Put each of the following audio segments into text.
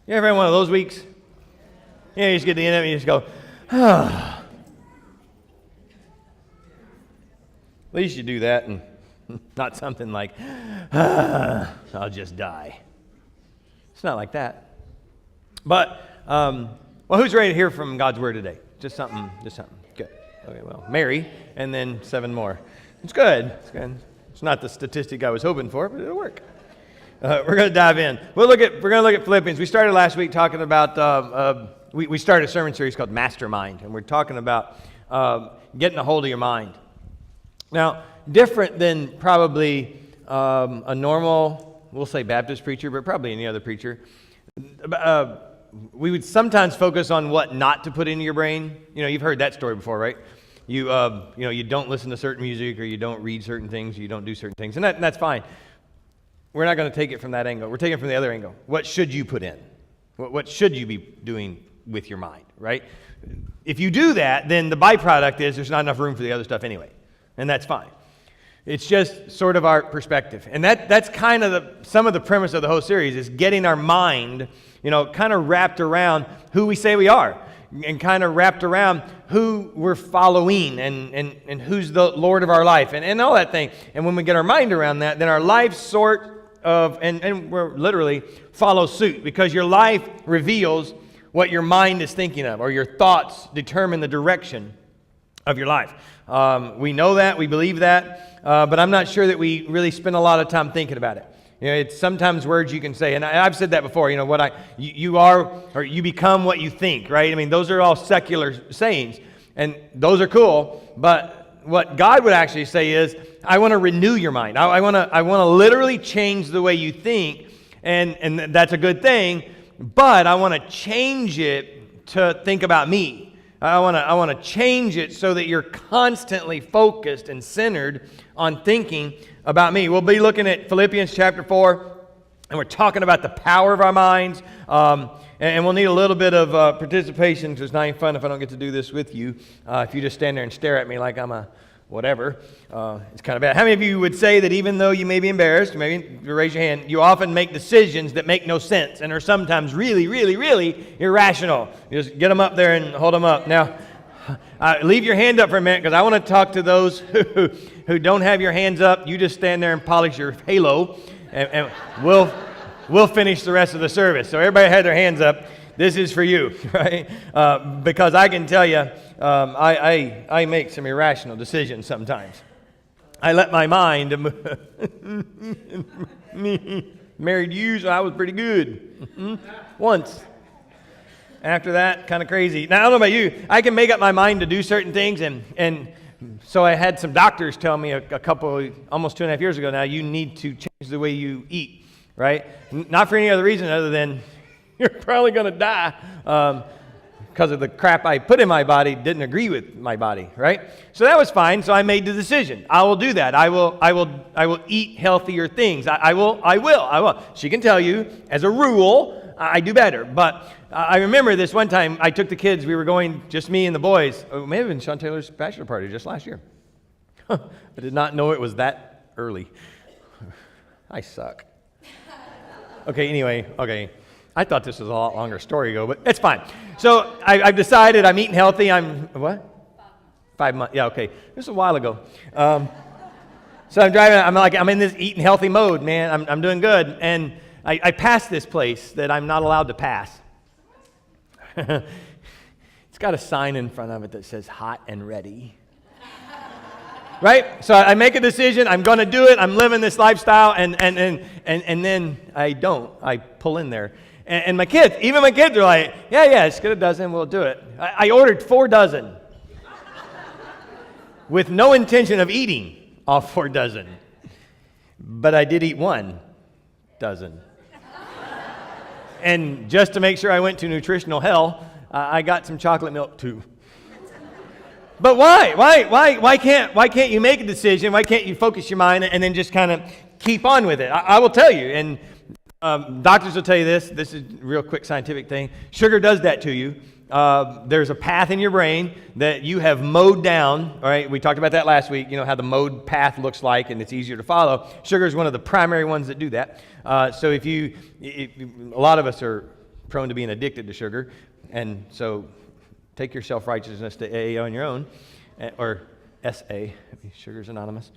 You ever had one of those weeks? Yeah, you just get to the end of it and you just go, ah. At least you do that and not something like, I'll just die. It's not like that. But, who's ready to hear from God's Word today? Just something. Good. Okay, well, Mary, and then 7 more. It's good. It's not the statistic I was hoping for, but it'll work. We're going to dive in. We're going to look at Philippians. We started last week talking about, we started a sermon series called Mastermind, and we're talking about getting a hold of your mind. Now, different than probably a normal, we'll say Baptist preacher, but probably any other preacher, we would sometimes focus on what not to put into your brain. You know, you've heard that story before, right? You don't listen to certain music, or you don't read certain things, or you don't do certain things, and that's fine. We're not going to take it from that angle. We're taking it from the other angle. What should you put in? What should you be doing with your mind, right? If you do that, then the byproduct is there's not enough room for the other stuff anyway, and that's fine. It's just sort of our perspective, and that's kind of some of the premise of the whole series is getting our mind, kind of wrapped around who we say we are, and kind of wrapped around who we're following and who's the Lord of our life and all that thing. And when we get our mind around that, then our life sort of, and we're literally follow suit, because your life reveals what your mind is thinking of, or your thoughts determine the direction of your life. We know that, we believe that, but I'm not sure that we really spend a lot of time thinking about it. It's sometimes words you can say, and I've said that before. You are, or you become what you think, right? I mean, those are all secular sayings, and those are cool. But what God would actually say is, I want to renew your mind. I want to literally change the way you think, and that's a good thing. But I want to change it to think about me. I want to change it so that you're constantly focused and centered on thinking about me. We'll be looking at Philippians chapter 4, and we're talking about the power of our minds. And we'll need a little bit of participation, because it's not even fun if I don't get to do this with you. If you just stand there and stare at me like I'm a whatever, it's kind of bad. How many of you would say that even though you may be embarrassed, maybe you raise your hand, you often make decisions that make no sense and are sometimes really, really, really irrational? You just get them up there and hold them up. Now, leave your hand up for a minute, because I want to talk to those who don't have your hands up. You just stand there and polish your halo, and we'll finish the rest of the service. So everybody had their hands up. This is for you, right? Because I can tell you, I make some irrational decisions sometimes. I let my mind married you, so I was pretty good once. After that, kind of crazy. Now, I don't know about you. I can make up my mind to do certain things, and so I had some doctors tell me a couple, almost 2.5 years ago now, you need to change the way you eat, right? Not for any other reason other than you're probably going to die because of the crap I put in my body didn't agree with my body, right? So that was fine. So I made the decision. I will do that. I will eat healthier things. I will. She can tell you, as a rule, I do better. But I remember this one time I took the kids. We were going, just me and the boys. It may have been Sean Taylor's bachelor party just last year. I did not know it was that early. I suck. Okay. I thought this was a lot longer story ago, but it's fine. So I've decided I'm eating healthy. I'm, what? 5 months. Yeah, okay. This was a while ago. So I'm driving. I'm in this eating healthy mode, man. I'm doing good. And I passed this place that I'm not allowed to pass. It's got a sign in front of it that says hot and ready. Right? So I make a decision. I'm going to do it. I'm living this lifestyle. And then I don't. I pull in there. And my kids are like, yeah, just get a dozen, we'll do it. I ordered 4 dozen with no intention of eating all 4 dozen. But I did eat 1 dozen. And just to make sure I went to nutritional hell, I got some chocolate milk too. But why? Why can't you make a decision? Why can't you focus your mind and then just kind of keep on with it? I will tell you, and doctors will tell you this. This is a real quick scientific thing. Sugar does that to you. There's a path in your brain that you have mowed down. All right, we talked about that last week. You know how the mowed path looks like, and it's easier to follow. Sugar is one of the primary ones that do that. So if a lot of us are prone to being addicted to sugar. And so take your self-righteousness to AA on your own, or SA, Sugar's Anonymous.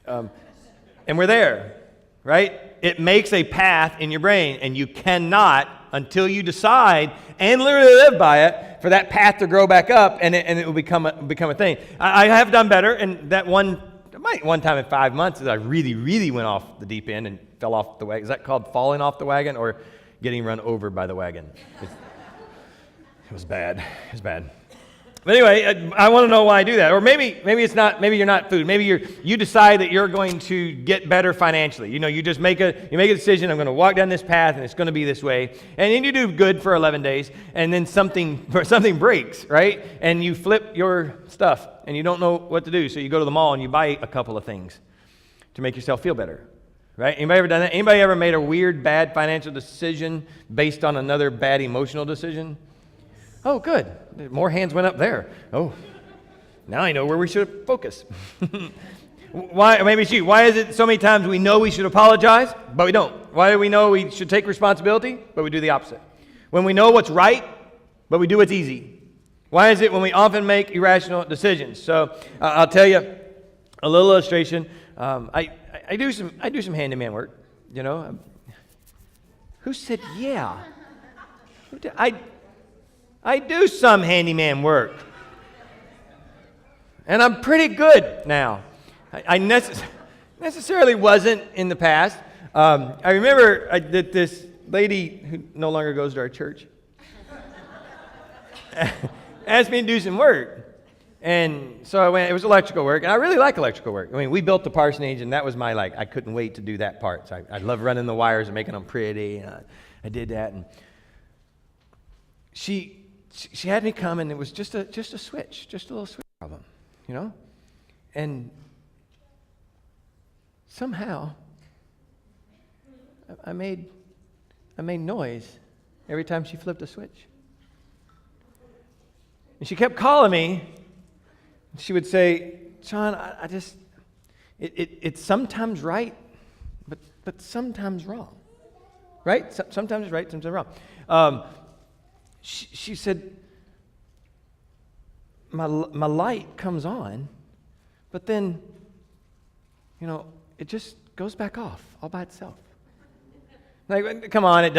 And we're there, right? It makes a path in your brain, and you cannot, until you decide and literally live by it, for that path to grow back up, and it will become a thing. I have done better, and that one time in 5 months, I really, really went off the deep end and fell off the wagon. Is that called falling off the wagon or getting run over by the wagon? It was bad. It was bad. But anyway, I want to know why I do that. Or maybe it's not. Maybe you're not food. Maybe you decide that you're going to get better financially. You just make a decision. I'm going to walk down this path, and it's going to be this way. And then you do good for 11 days, and then something breaks, right? And you flip your stuff, and you don't know what to do. So you go to the mall and you buy a couple of things to make yourself feel better, right? Anybody ever done that? Anybody ever made a weird, bad financial decision based on another bad emotional decision? Oh, good. More hands went up there. Oh, now I know where we should focus. Why is it so many times we know we should apologize, but we don't? Why do we know we should take responsibility, but we do the opposite? When we know what's right, but we do what's easy. Why is it when we often make irrational decisions? So I'll tell you a little illustration. I do some handyman work. Who said yeah? I do some handyman work. And I'm pretty good now. I necessarily wasn't in the past. I remember that this lady who no longer goes to our church asked me to do some work. And so I went. It was electrical work, and I really like electrical work. I mean, we built the parsonage, and that was my, I couldn't wait to do that part. So I love running the wires and making them pretty, and I did that. And she had me come, and it was just a switch, just a little switch problem, And somehow I made noise every time she flipped a switch. And she kept calling me. She would say, "John, it's sometimes right, but sometimes wrong, right? Sometimes it's right, sometimes wrong." She said, my light comes on, but then, it just goes back off all by itself. Like, come on, it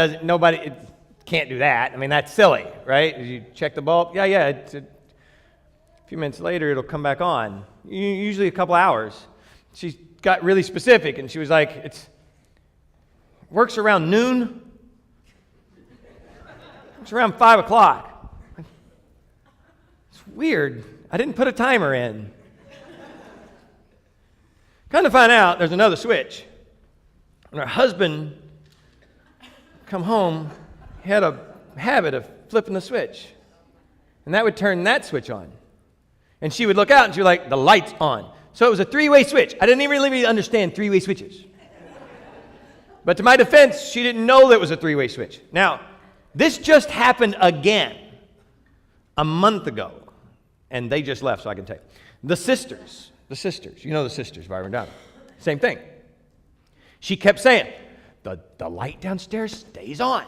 can't do that. I mean, that's silly, right? You check the bulb, yeah, a few minutes later, it'll come back on, usually a couple hours. She got really specific, and she was like, it works around noon. It's around 5 o'clock. It's weird. I didn't put a timer in. Come to find out, there's another switch. When her husband come home, he had a habit of flipping the switch. And that would turn that switch on. And she would look out, and she was like, the light's on. So it was a three-way switch. I didn't even really understand three-way switches. But to my defense, she didn't know that it was a three-way switch. Now, this just happened again a month ago, and they just left, so I can tell you. The sisters, you know the sisters, Byron Donna. Same thing. She kept saying, the light downstairs stays on.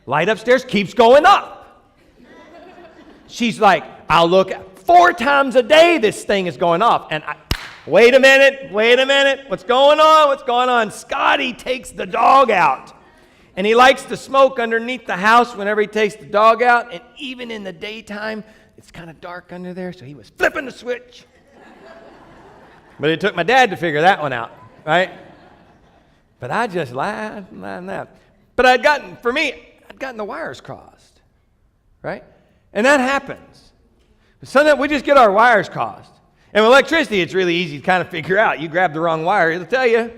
Light upstairs keeps going up. She's like, I'll look 4 times a day this thing is going off. And wait a minute, what's going on? Scotty takes the dog out. And he likes to smoke underneath the house whenever he takes the dog out. And even in the daytime, it's kind of dark under there, so he was flipping the switch. But it took my dad to figure that one out, right? But I just laughed. But I'd gotten the wires crossed, right? And that happens. But sometimes we just get our wires crossed. And with electricity, it's really easy to kind of figure out. You grab the wrong wire, it'll tell you.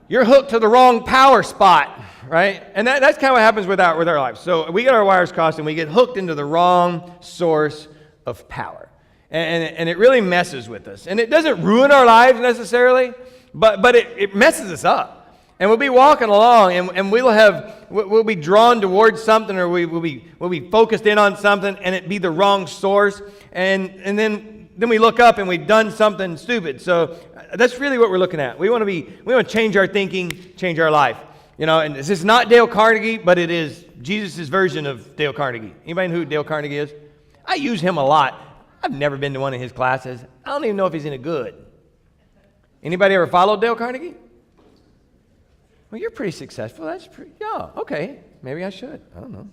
You're hooked to the wrong power spot, right? And that's kind of what happens with our lives. So we get our wires crossed and we get hooked into the wrong source of power. And it really messes with us. And it doesn't ruin our lives necessarily, but it messes us up. And we'll be walking along and we'll be drawn towards something, or we'll be focused in on something, and it be the wrong source. And then we look up and we've done something stupid. So that's really what we're looking at. We want to change our thinking, change our life. And this is not Dale Carnegie, but it is Jesus' version of Dale Carnegie. Anybody know who Dale Carnegie is? I use him a lot. I've never been to one of his classes. I don't even know if he's any good. Anybody ever followed Dale Carnegie? Well, you're pretty successful. Yeah, okay. Maybe I should. I don't know.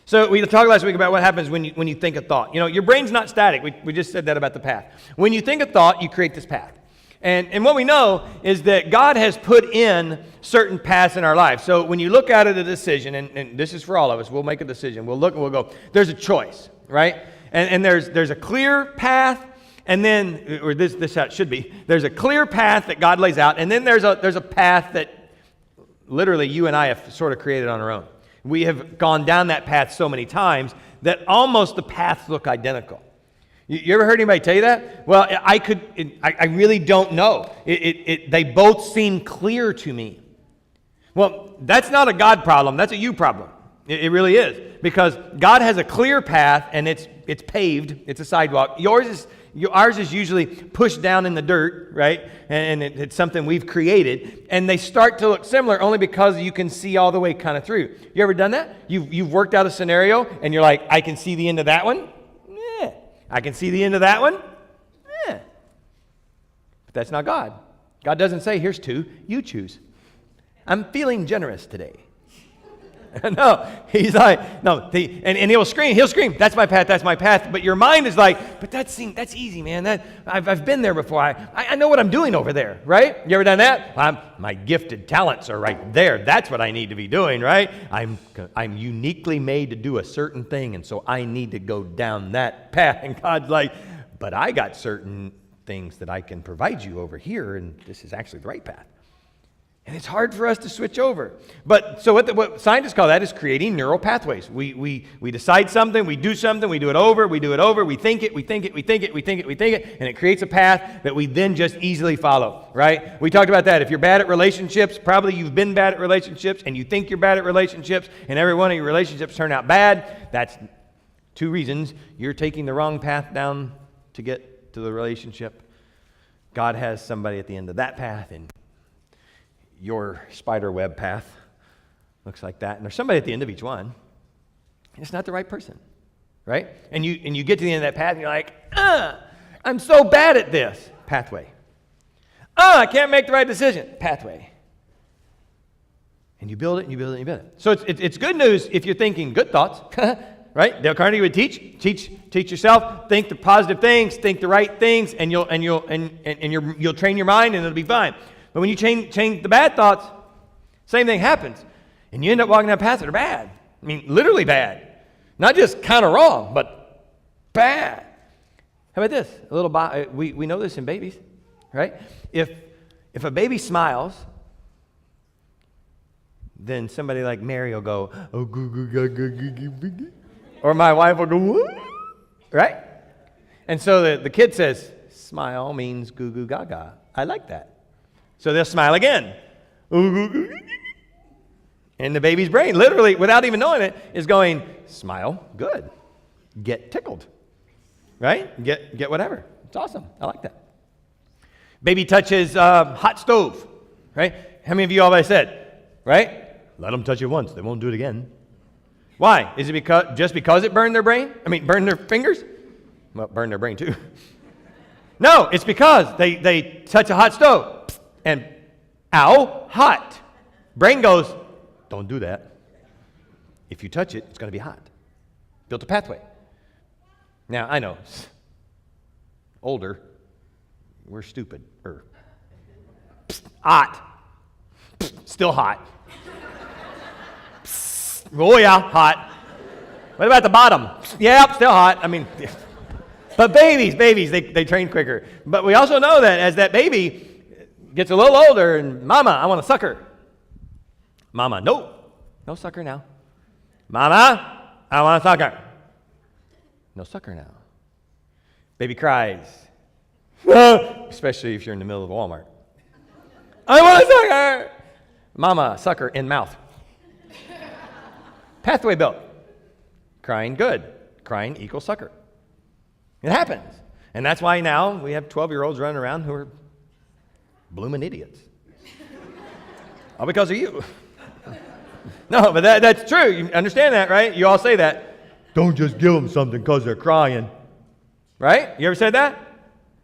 So we talked last week about what happens when you think a thought. Your brain's not static. We just said that about the path. When you think a thought, you create this path. And what we know is that God has put in certain paths in our life. So when you look at a decision, and this is for all of us, we'll make a decision. We'll look and we'll go, there's a choice, right? And there's a clear path, and then, or this how it should be. There's a clear path that God lays out, and then there's a path that literally you and I have sort of created on our own. We have gone down that path so many times that almost the paths look identical. You ever heard anybody tell you that? Well, I really don't know. They both seem clear to me. Well, that's not a God problem. That's a you problem. It really is. Because God has a clear path, and it's paved. It's a sidewalk. Ours is usually pushed down in the dirt, right? And it's something we've created. And they start to look similar only because you can see all the way kind of through. You ever done that? You've worked out a scenario, and you're like, I can see the end of that one. Yeah. I can see the end of that one. Yeah. But that's not God. God doesn't say, here's two, you choose. I'm feeling generous today. No, he's like, no, and he'll scream, that's my path. But your mind is like, but that's easy, man. I've been there before. I know what I'm doing over there, right? You ever done that? My gifted talents are right there. That's what I need to be doing, right? I'm uniquely made to do a certain thing, and so I need to go down that path. And God's like, but I got certain things that I can provide you over here, and this is actually the right path. And it's hard for us to switch over. But so what scientists call that is creating neural pathways. We decide something, we do something, we do it over, we think it, and it creates a path that we then just easily follow, right? We talked about that. If you're bad at relationships, probably you've been bad at relationships, and you think you're bad at relationships, and every one of your relationships turn out bad. That's two reasons. You're taking the wrong path down to get to the relationship. God has somebody at the end of that path, and your spider web path looks like that. And there's somebody at the end of each one. It's not the right person, right? And you get to the end of that path and you're like, I'm so bad at this. Pathway. I can't make the right decision. Pathway. And you build it and you build it and you build it. So it's good news if you're thinking good thoughts, right? Dale Carnegie would teach yourself, think the positive things, think the right things, and you'll train your mind and it'll be fine. But when you change the bad thoughts, same thing happens. And you end up walking down paths that are bad. I mean, literally bad. Not just kind of wrong, but bad. How about this? We know this in babies, right? If a baby smiles, then somebody like Mary will go, oh, goo, goo, goo, goo, goo, goo, goo. Or my wife will go, what? Right? And so the kid says, smile means goo, goo, gaga. I like that. So they'll smile again. And the baby's brain, literally, without even knowing it, is going, smile, good. Get tickled, right? Get whatever. It's awesome. I like that. Baby touches hot stove, right? How many of you always said, right? Let them touch it once. They won't do it again. Why? Is it just because it burned their brain? Burned their fingers? Well, burned their brain too. No, it's because they touch a hot stove. And, ow, hot. Brain goes, don't do that. If you touch it, it's going to be hot. Built a pathway. Now, I know, older, we're stupid. Hot. Still hot. Oh, yeah, hot. What about the bottom? Yeah, still hot. But babies, they train quicker. But we also know that as that baby gets a little older and, Mama, I want to suck her. Mama, no suck her now. Mama, I want to suck her. No suck her now. Baby cries. Especially if you're in the middle of Walmart. I want to suck her. Mama, suck her in mouth. Pathway built. Crying, good. Crying equals sucker. It happens. And that's why now we have 12-year-olds running around who are blooming idiots. All because of you. No, but that's true. You understand that, right? You all say that. Don't just give them something because they're crying. Right? You ever said that?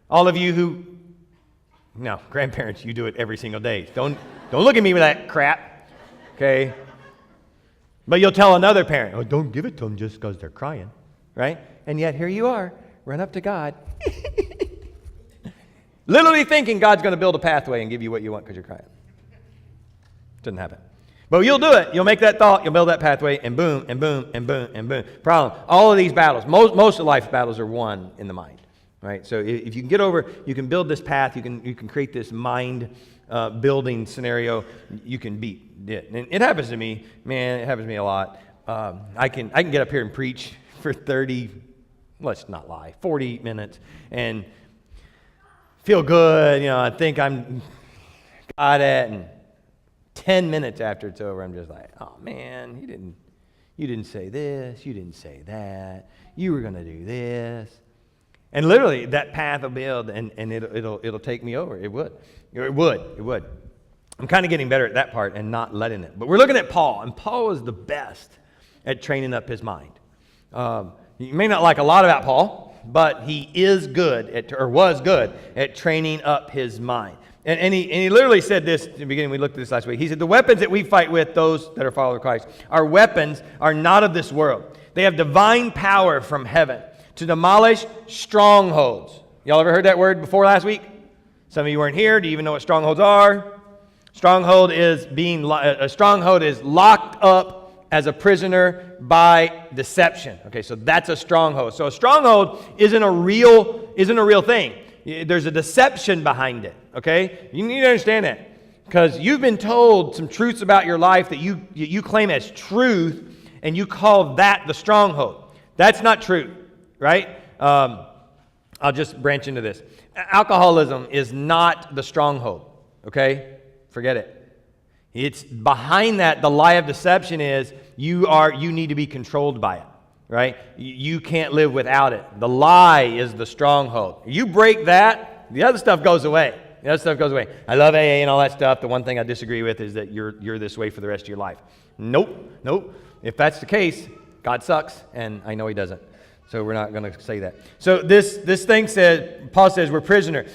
All of you who, no, grandparents, you do it every single day. Don't look at me with that crap. Okay? But you'll tell another parent, oh, don't give it to them just because they're crying. Right? And yet here you are, run up to God. Literally thinking God's going to build a pathway and give you what you want because you're crying. Doesn't happen. But you'll do it. You'll make that thought. You'll build that pathway, and boom, and boom, and boom, and boom. Problem. All of these battles, most of life's battles are won in the mind, right? So if you can get over, you can build this path. You can create this mind building scenario. You can beat it. And it happens to me, man. It happens to me a lot. I can get up here and preach for 30, let's not lie, 40 minutes, and feel good. You know, I think I'm got it, and 10 minutes after it's over, I'm just like, oh man, you didn't say this, you didn't say that, you were going to do this. And literally that path will build and it'll take me over. It would. I'm kind of getting better at that part and not letting it. But we're looking at Paul, and Paul was the best at training up his mind. You may not like a lot about Paul, but he is good was good at training up his mind. And he literally said this in the beginning. We looked at this last week. He said, the weapons that we fight with, those that are followers of Christ, our weapons are not of this world. They have divine power from heaven to demolish strongholds. Y'all ever heard that word before last week? Some of you weren't here. Do you even know what strongholds are? A stronghold is locked up as a prisoner by deception. Okay, so that's a stronghold. So a stronghold isn't a real thing. There's a deception behind it, okay? You need to understand that because you've been told some truths about your life that you claim as truth, and you call that the stronghold. That's not true, right? I'll just branch into this. Alcoholism is not the stronghold, okay? Forget it. It's behind that, the lie of deception is you need to be controlled by it. Right? You can't live without it. The lie is the stronghold. You break that, the other stuff goes away. I love AA and all that stuff. The one thing I disagree with is that you're this way for the rest of your life. Nope. If that's the case, God sucks, and I know He doesn't. So we're not going to say that. So this thing says, Paul says we're prisoner,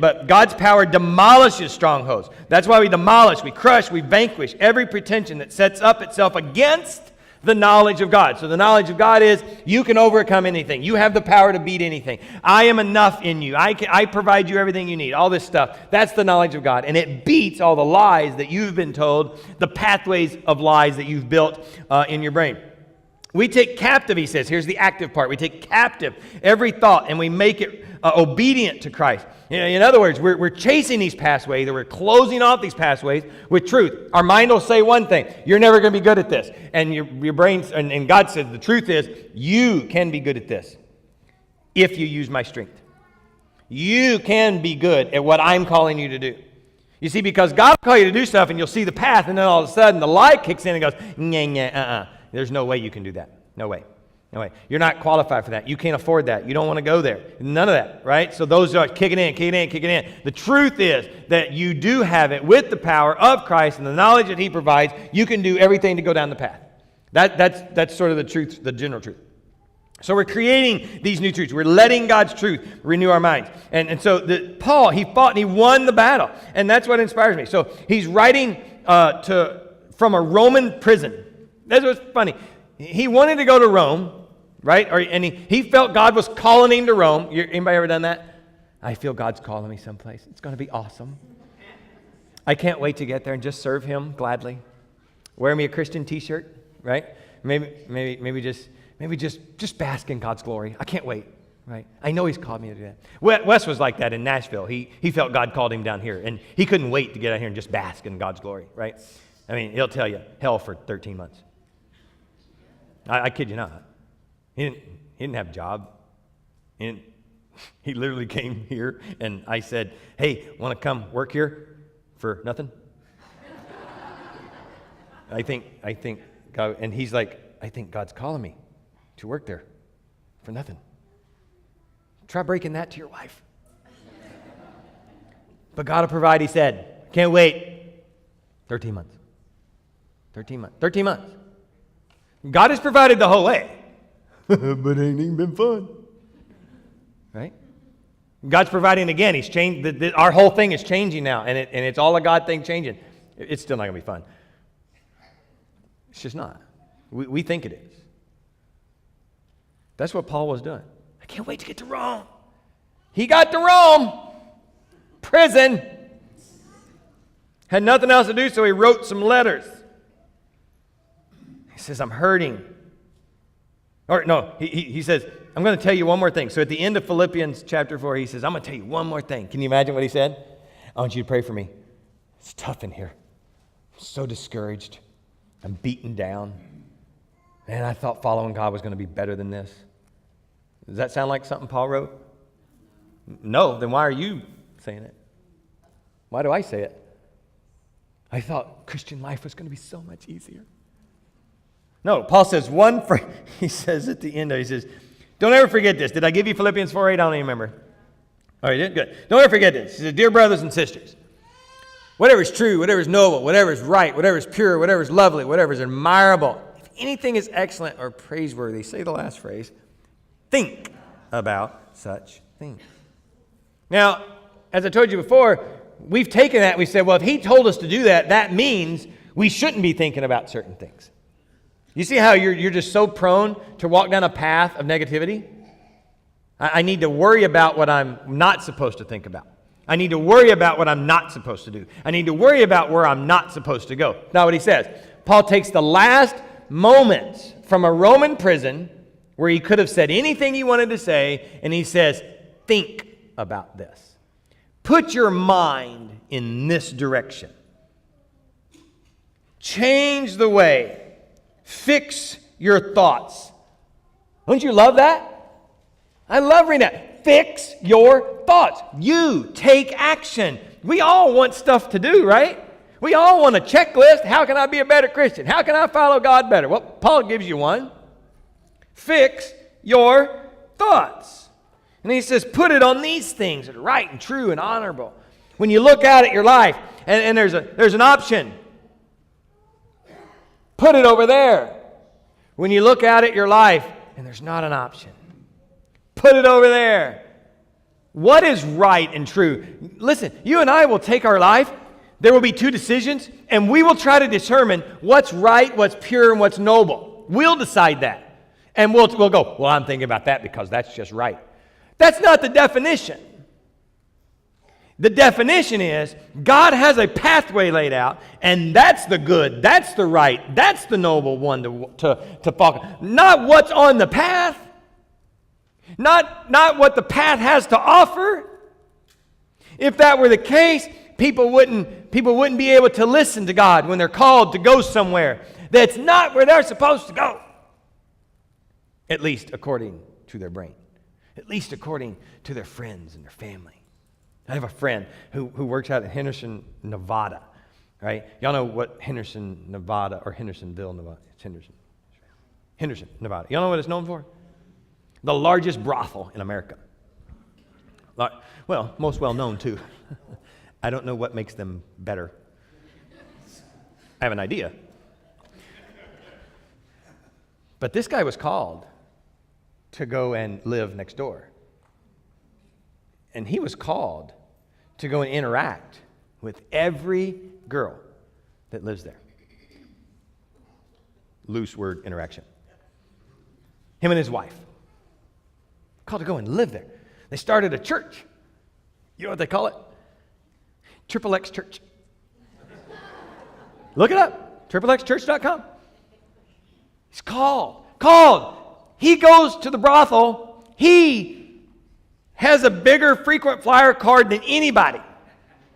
but God's power demolishes strongholds. That's why we demolish, we crush, we vanquish every pretension that sets up itself against the knowledge of God. So the knowledge of God is you can overcome anything. You have the power to beat anything. I am enough in you. I provide you everything you need. All this stuff. That's the knowledge of God. And it beats all the lies that you've been told, the pathways of lies that you've built in your brain. We take captive, he says. Here's the active part. We take captive every thought and we make it obedient to Christ. In other words, we're chasing these pathways, or we're closing off these pathways with truth. Our mind will say one thing, you're never going to be good at this. And your brain, and God says the truth is, you can be good at this if you use my strength. You can be good at what I'm calling you to do. You see, because God will call you to do stuff and you'll see the path, and then all of a sudden the lie kicks in and goes, There's no way you can do that. No way. You're not qualified for that. You can't afford that. You don't want to go there. None of that, right? So those are kicking in. The truth is that you do have it with the power of Christ and the knowledge that He provides. You can do everything to go down the path. That's sort of the truth, the general truth. So we're creating these new truths. We're letting God's truth renew our minds. And so Paul, he fought and he won the battle. And that's what inspires me. So he's writing from a Roman prison. That's what's funny. He wanted to go to Rome. Right? And he felt God was calling him to Rome. Anybody ever done that? I feel God's calling me someplace. It's going to be awesome. I can't wait to get there and just serve Him gladly. Wear me a Christian T-shirt, right? Maybe just bask in God's glory. I can't wait, right? I know He's called me to do that. Wes was like that in Nashville. He felt God called him down here, and he couldn't wait to get out here and just bask in God's glory, right? I mean, he'll tell you, hell for 13 months. I kid you not. He didn't have a job. He literally came here, and I said, hey, want to come work here for nothing? I think God, and he's like, I think God's calling me to work there for nothing. Try breaking that to your wife. But God will provide, he said. Can't wait. 13 months. 13 months. 13 months. God has provided the whole way. But it ain't even been fun. Right? God's providing again. He's changed. Our whole thing is changing now. And it's all a God thing changing. It's still not going to be fun. It's just not. We think it is. That's what Paul was doing. I can't wait to get to Rome. He got to Rome. Prison. Had nothing else to do, so he wrote some letters. He says, I'm hurting. Or no, he says, I'm going to tell you one more thing. So at the end of Philippians chapter 4, he says, I'm going to tell you one more thing. Can you imagine what he said? I want you to pray for me. It's tough in here. I'm so discouraged. I'm beaten down. Man, I thought following God was going to be better than this. Does that sound like something Paul wrote? No, then why are you saying it? Why do I say it? I thought Christian life was going to be so much easier. No, Paul says one phrase. He says at the end, he says, don't ever forget this. Did I give you Philippians 4:8? I don't even remember. Oh, you did? Good. Don't ever forget this. He says, dear brothers and sisters, whatever is true, whatever is noble, whatever is right, whatever is pure, whatever is lovely, whatever is admirable, if anything is excellent or praiseworthy, say the last phrase, think about such things. Now, as I told you before, we've taken that and we said, well, if he told us to do that, that means we shouldn't be thinking about certain things. You see how you're just so prone to walk down a path of negativity? I need to worry about what I'm not supposed to think about. I need to worry about what I'm not supposed to do. I need to worry about where I'm not supposed to go. Now what he says, Paul takes the last moments from a Roman prison where he could have said anything he wanted to say, and he says, think about this. Put your mind in this direction. Change the way. Fix your thoughts. Don't you love that? I love reading that. Fix your thoughts. You take action. We all want stuff to do, right? We all want a checklist. How can I be a better Christian? How can I follow God better? Well, Paul gives you one. Fix your thoughts. And he says, put it on these things that are right and true and honorable. When you look out at your life and there's an option, put it over there. When you look out at your life and there's not an option, put it over there. What is right and true? Listen, you and I will take our life. There will be two decisions, and we will try to determine what's right, what's pure, and what's noble. We'll decide that. And we'll go, well, I'm thinking about that because that's just right. That's not the definition. The definition is God has a pathway laid out, and that's the good, that's the right, that's the noble one to follow. Not what's on the path, not what the path has to offer. If that were the case, people wouldn't be able to listen to God when they're called to go somewhere that's not where they're supposed to go. At least according to their brain. At least according to their friends and their family. I have a friend who works out in Henderson, Nevada, right? Y'all know what Henderson, Nevada, or Hendersonville, Nevada. It's Henderson, Nevada. Y'all know what it's known for? The largest brothel in America. Well, most well known too. I don't know what makes them better. I have an idea. But this guy was called to go and live next door. And he was called to go and interact with every girl that lives there. Loose word interaction. Him and his wife. Called to go and live there. They started a church. You know what they call it? Triple X Church. Look it up. triplexchurch.com. He's called. He goes to the brothel. He has a bigger frequent flyer card than anybody.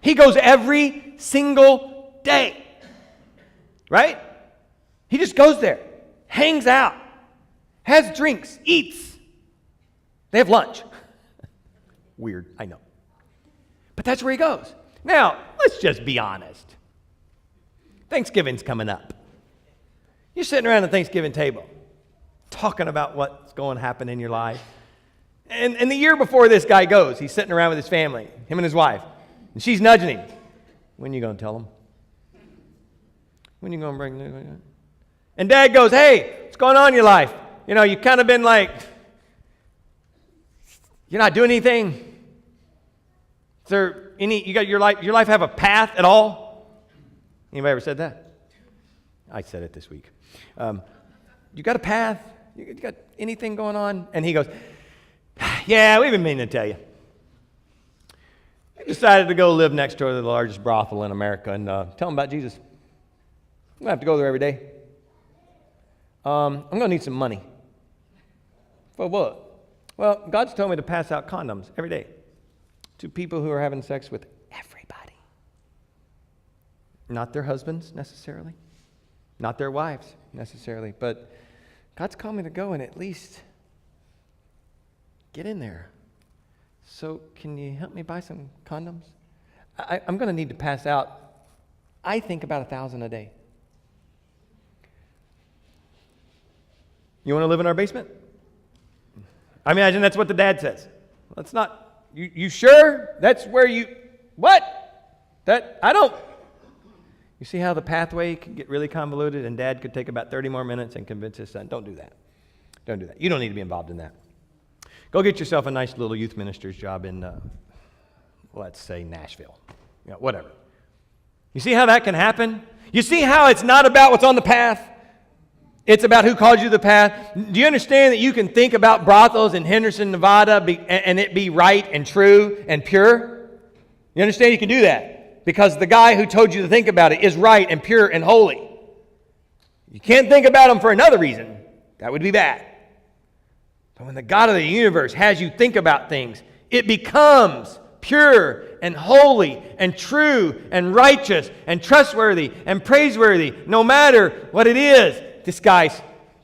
He goes every single day. Right? He just goes there, hangs out, has drinks, eats. They have lunch. Weird, I know. But that's where he goes. Now, let's just be honest. Thanksgiving's coming up. You're sitting around the Thanksgiving table, talking about what's going to happen in your life. And the year before this guy goes, he's sitting around with his family, him and his wife, and she's nudging him. When are you going to tell him? When you going to bring? And Dad goes, hey, what's going on in your life? You know, you've kind of been like, you're not doing anything. Is there you got your life have a path at all? Anybody ever said that? I said it this week. You got a path? You got anything going on? And he goes, yeah, we've been meaning to tell you. We decided to go live next door to the largest brothel in America and tell them about Jesus. I'm going to have to go there every day. I'm going to need some money. For what? Well, God's told me to pass out condoms every day to people who are having sex with everybody. Not their husbands necessarily, not their wives necessarily, but God's called me to go and at least get in there. So can you help me buy some condoms? I'm going to need to pass out, I think, about 1,000 a day. You want to live in our basement? I imagine that's what the dad says. That's not, you sure? That's where what? You see how the pathway can get really convoluted, and Dad could take about 30 more minutes and convince his son, don't do that. Don't do that. You don't need to be involved in that. Go get yourself a nice little youth minister's job in, let's say, Nashville. You know, whatever. You see how that can happen? You see how it's not about what's on the path? It's about who called you the path. Do you understand that you can think about brothels in Henderson, Nevada, and it be right and true and pure? You understand you can do that because the guy who told you to think about it is right and pure and holy. You can't think about him for another reason. That would be bad. But when the God of the universe has you think about things, it becomes pure and holy and true and righteous and trustworthy and praiseworthy no matter what it is. This guy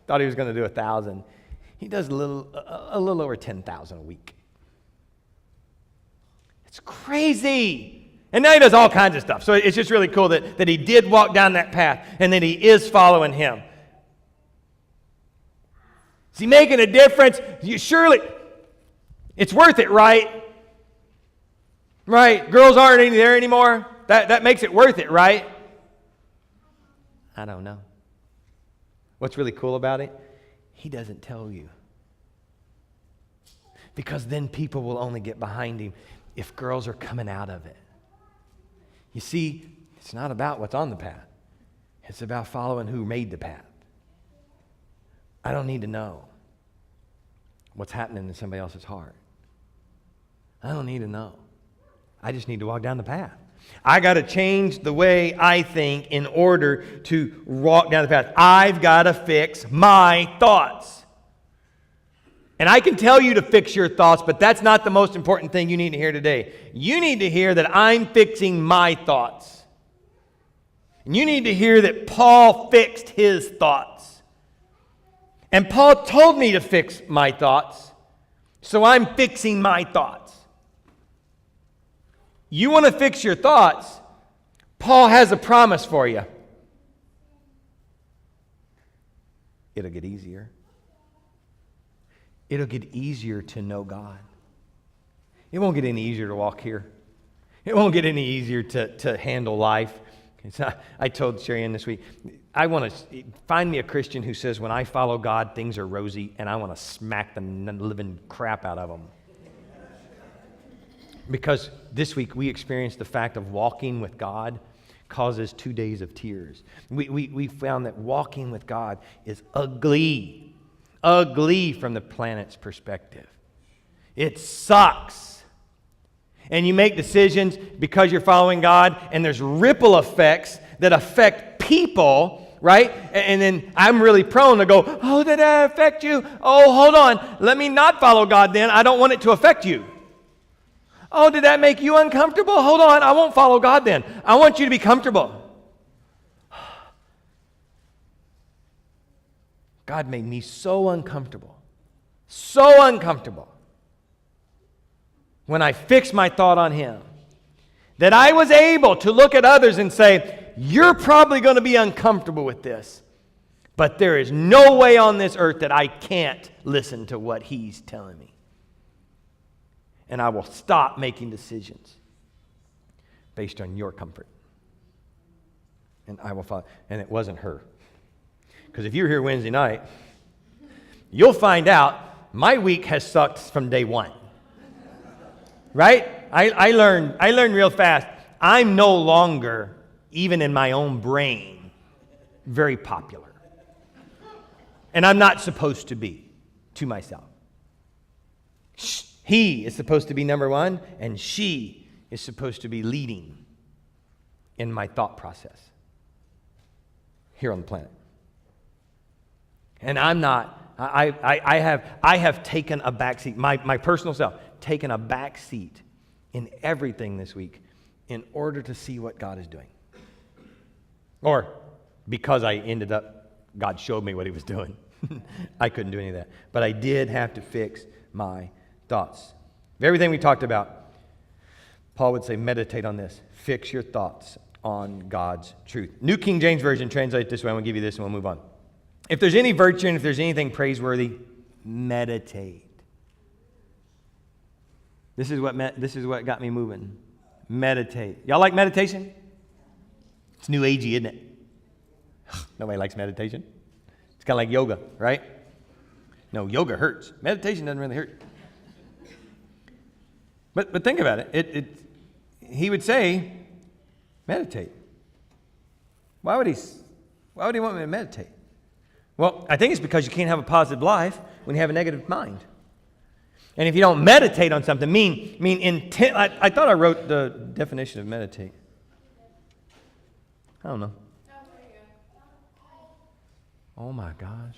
thought he was going to do 1,000. He does a little over 10,000 a week. It's crazy. And now he does all kinds of stuff. So it's just really cool that he did walk down that path and that he is following him. Is he making a difference? Surely, it's worth it, right? Right? Girls aren't there anymore. That makes it worth it, right? I don't know. What's really cool about it? He doesn't tell you. Because then people will only get behind him if girls are coming out of it. You see, it's not about what's on the path. It's about following who made the path. I don't need to know what's happening in somebody else's heart. I don't need to know. I just need to walk down the path. I got to change the way I think in order to walk down the path. I've got to fix my thoughts. And I can tell you to fix your thoughts, but that's not the most important thing you need to hear today. You need to hear that I'm fixing my thoughts. And you need to hear that Paul fixed his thoughts. And Paul told me to fix my thoughts, so I'm fixing my thoughts. You want to fix your thoughts? Paul has a promise for you. It'll get easier. It'll get easier to know God. It won't get any easier to walk here. It won't get any easier to handle life. I told Sherry Ann this week, I want to find me a Christian who says, when I follow God, things are rosy, and I want to smack the living crap out of them. Because this week we experienced the fact of walking with God causes 2 days of tears. We found that walking with God is ugly from the planet's perspective. It sucks. And you make decisions because you're following God, and there's ripple effects that affect people, right? And then I'm really prone to go, oh, did that affect you? Oh, hold on. Let me not follow God then. I don't want it to affect you. Oh, did that make you uncomfortable? Hold on, I won't follow God then. I want you to be comfortable. God made me so uncomfortable when I fixed my thought on Him, that I was able to look at others and say, you're probably going to be uncomfortable with this, but there is no way on this earth that I can't listen to what He's telling me. And I will stop making decisions based on your comfort. and I will follow. And it wasn't her. Because if you're here Wednesday night, you'll find out my week has sucked from day one. Right? I learned real fast. I'm no longer, even in my own brain, very popular. And I'm not supposed to be to myself. He is supposed to be number one, and she is supposed to be leading in my thought process here on the planet. And I'm not. I have taken a back seat, my personal self, taken a back seat in everything this week in order to see what God is doing. Or because God showed me what he was doing. I couldn't do any of that. But I did have to fix my thoughts. Everything we talked about, Paul would say, meditate on this. Fix your thoughts on God's truth. New King James Version translates this way. I'm going to give you this and we'll move on. If there's any virtue and if there's anything praiseworthy, meditate. This is what got me moving. Meditate. Y'all like meditation? It's new agey, isn't it? Nobody likes meditation. It's kind of like yoga, right? No, yoga hurts. Meditation doesn't really hurt. But think about it. He would say, meditate. Why would he want me to meditate? Well, I think it's because you can't have a positive life when you have a negative mind. And if you don't meditate on something, intent. I thought I wrote the definition of meditate. I don't know. Oh my gosh.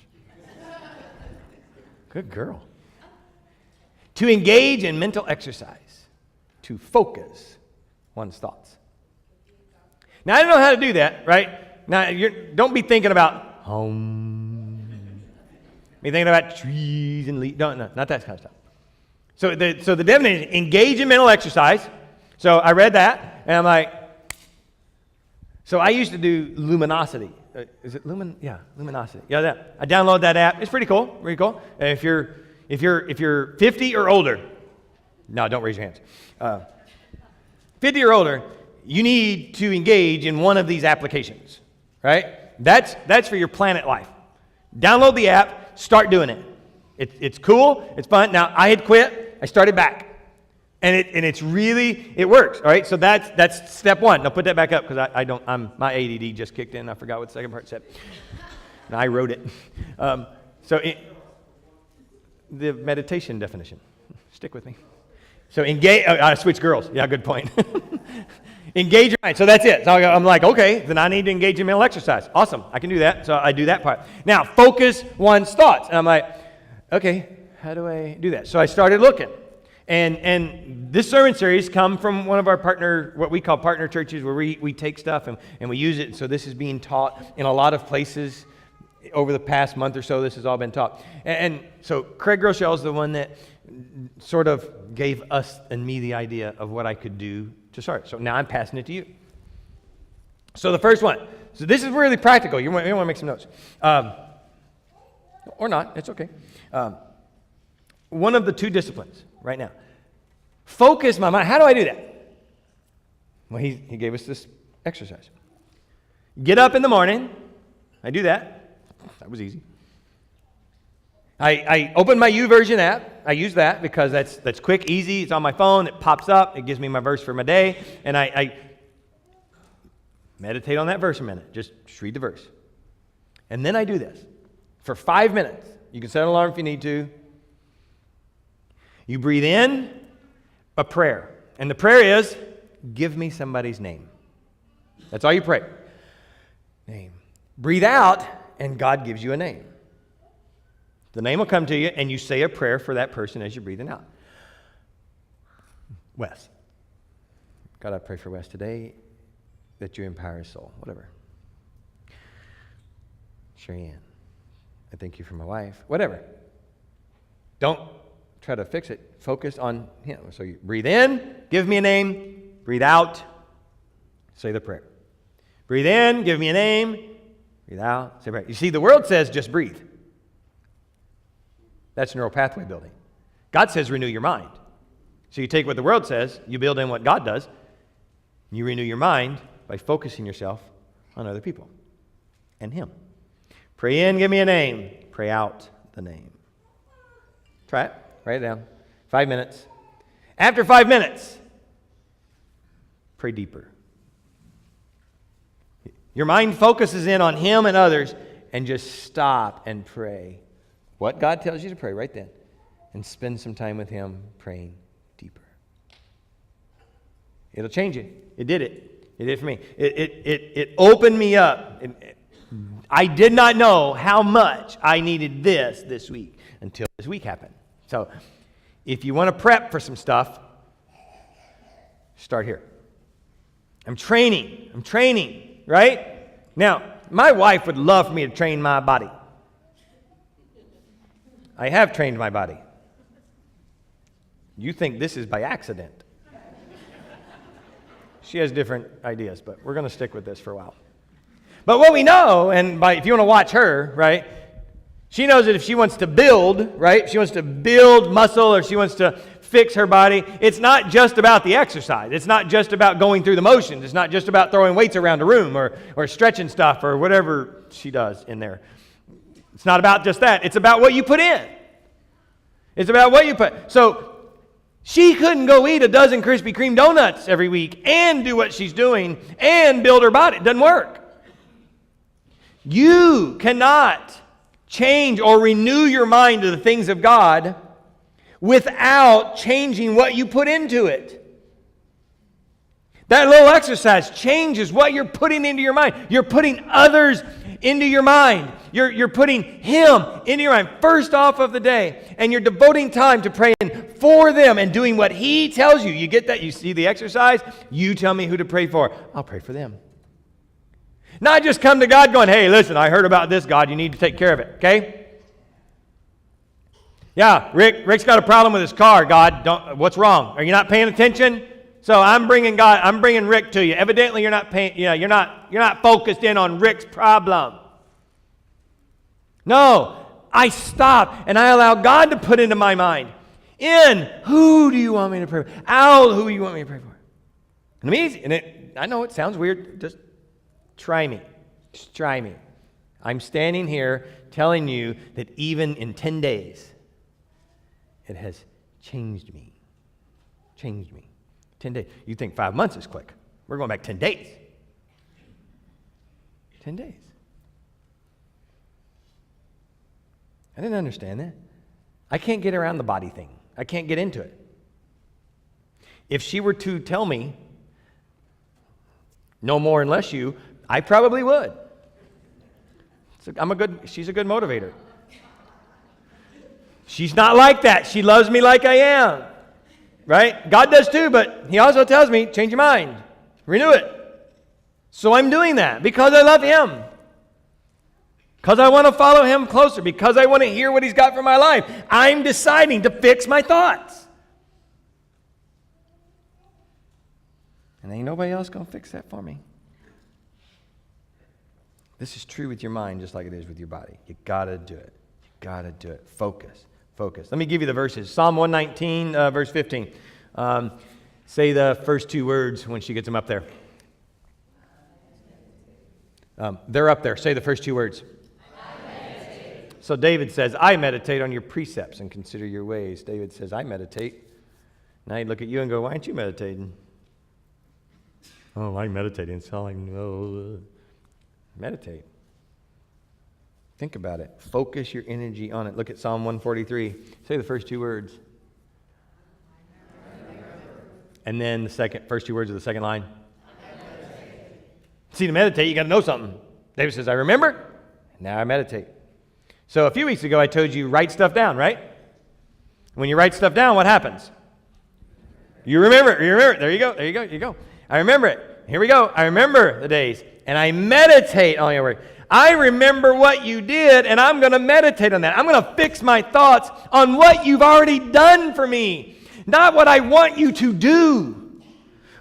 Good girl. To engage in mental exercise. To focus one's thoughts. Now, I don't know how to do that, right? Now, don't be thinking about home. Be thinking about trees and leaves. No, not that kind of stuff. So the definition, engage in mental exercise. So I read that, and I'm like, so I used to do Luminosity. Is it Luminosity. Yeah, I download that app. It's pretty cool. Pretty cool. And if you're 50 or older, no, don't raise your hands. 50 or older, you need to engage in one of these applications, right? That's for your planet life. Download the app, start doing it. It's cool, it's fun. Now, I had quit, I started back. And it works, all right? So that's step one. Now put that back up because my ADD just kicked in. I forgot what the second part said. And I wrote it. The meditation definition. Stick with me. So engage, I switched girls. Yeah, good point. Engage your mind. So that's it. So I'm like, okay, then I need to engage in mental exercise. Awesome, I can do that. So I do that part. Now, focus one's thoughts. And I'm like, okay, how do I do that? So I started looking. And this sermon series come from one of our what we call partner churches, where we take stuff and we use it. So this is being taught in a lot of places over the past month or so. This has all been taught. And so Craig Groeschel is the one that sort of gave us and me the idea of what I could do to start. So now I'm passing it to you. So the first one. So this is really practical. You want to make some notes. Or not. It's okay. One of the two disciplines right now. Focus my mind. How do I do that? Well, he gave us this exercise. Get up in the morning. I do that. That was easy. I open my YouVersion app. I use that because that's quick, easy. It's on my phone. It pops up. It gives me my verse for my day. And I meditate on that verse a minute. Just read the verse. And then I do this for 5 minutes. You can set an alarm if you need to. You breathe in a prayer. And the prayer is, give me somebody's name. That's all you pray. Name. Breathe out, and God gives you a name. The name will come to you, and you say a prayer for that person as you're breathing out. Wes. God, I pray for Wes today that you empower his soul. Whatever. Sherry-Ann. I thank you for my wife. Whatever. Don't try to fix it. Focus on him. So you breathe in, give me a name. Breathe out, say the prayer. Breathe in, give me a name. Breathe out, say prayer. You see, the world says just breathe. That's neural pathway building. God says renew your mind. So you take what the world says, you build in what God does. You renew your mind by focusing yourself on other people and Him. Pray in, give me a name. Pray out the name. Try it. Write it down. 5 minutes. After 5 minutes, pray deeper. Your mind focuses in on Him and others, and just stop and pray what God tells you to pray right then, and spend some time with Him praying deeper. It'll change you. It did it. It did for me. It opened me up. I did not know how much I needed this week until this week happened. So if you want to prep for some stuff, start here. I'm training, right? Now, my wife would love for me to train my body. I have trained my body. You think this is by accident. She has different ideas, but we're going to stick with this for a while. But what we know, and if you want to watch her, right, she knows that if she wants to build, right, she wants to build muscle or she wants to fix her body, it's not just about the exercise. It's not just about going through the motions. It's not just about throwing weights around the room or stretching stuff or whatever she does in there. It's not about just that. It's about what you put in. It's about what you put. So she couldn't go eat a dozen Krispy Kreme donuts every week and do what she's doing and build her body. It doesn't work. You cannot change or renew your mind to the things of God without changing what you put into it. That little exercise changes what you're putting into your mind. You're putting others into your mind. You're putting Him into your mind first off of the day. And you're devoting time to praying for them and doing what He tells you. You get that? You see the exercise? You tell me who to pray for. I'll pray for them. Not just come to God going, hey, listen, I heard about this, God. You need to take care of it, okay? Yeah, Rick's got a problem with his car, God. What's wrong? Are you not paying attention? So I'm bringing Rick to you. Evidently, you're not focused in on Rick's problem. No, I stop and I allow God to put into my mind. In, who do you want me to pray for? Out, who do you want me to pray for? And easy. And I know it sounds weird. Just try me. Just try me. I'm standing here telling you that even in 10 days, it has changed me. Changed me. 10 days. You think 5 months is quick. We're going back 10 days. 10 days. I didn't understand that. I can't get around the body thing. I can't get into it. If she were to tell me, no more unless you, I probably would. She's a good motivator. She's not like that. She loves me like I am. Right? God does too, but He also tells me, change your mind. Renew it. So I'm doing that because I love Him. Because I want to follow Him closer. Because I want to hear what He's got for my life. I'm deciding to fix my thoughts. And ain't nobody else going to fix that for me. This is true with your mind just like it is with your body. You got to do it. You got to do it. Focus. Let me give you the verses. Psalm 119, verse 15. Say the first two words when she gets them up there. They're up there. Say the first two words. So David says, I meditate on your precepts and consider your ways. David says, I meditate. Now he'd look at you and go, why aren't you meditating? Oh, I'm meditating. It's all I know. Meditate. Think about it. Focus your energy on it. Look at Psalm 143. Say the first two words. And then the first two words of the second line. See, to meditate, you got to know something. David says, I remember. Now I meditate. So a few weeks ago, I told you write stuff down, right? When you write stuff down, what happens? You remember it. There you go. I remember it. Here we go. I remember the days. And I meditate on your word. I remember what you did, and I'm going to meditate on that. I'm going to fix my thoughts on what you've already done for me, not what I want you to do,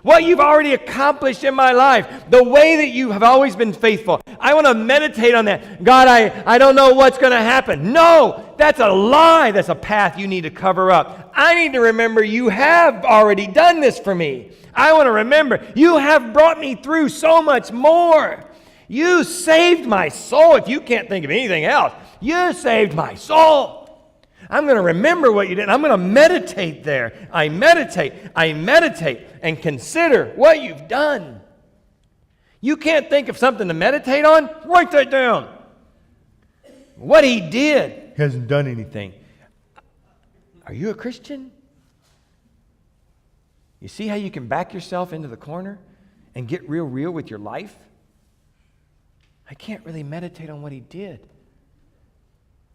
what you've already accomplished in my life, the way that you have always been faithful. I want to meditate on that. God, I don't know what's going to happen. No, that's a lie. That's a path you need to cover up. I need to remember you have already done this for me. I want to remember you have brought me through so much more. You saved my soul. If you can't think of anything else, you saved my soul. I'm going to remember what you did. I'm going to meditate there. I meditate and consider what you've done. You can't think of something to meditate on? Write that down. What he did hasn't done anything. Are you a Christian? You see how you can back yourself into the corner and get real with your life? I can't really meditate on what he did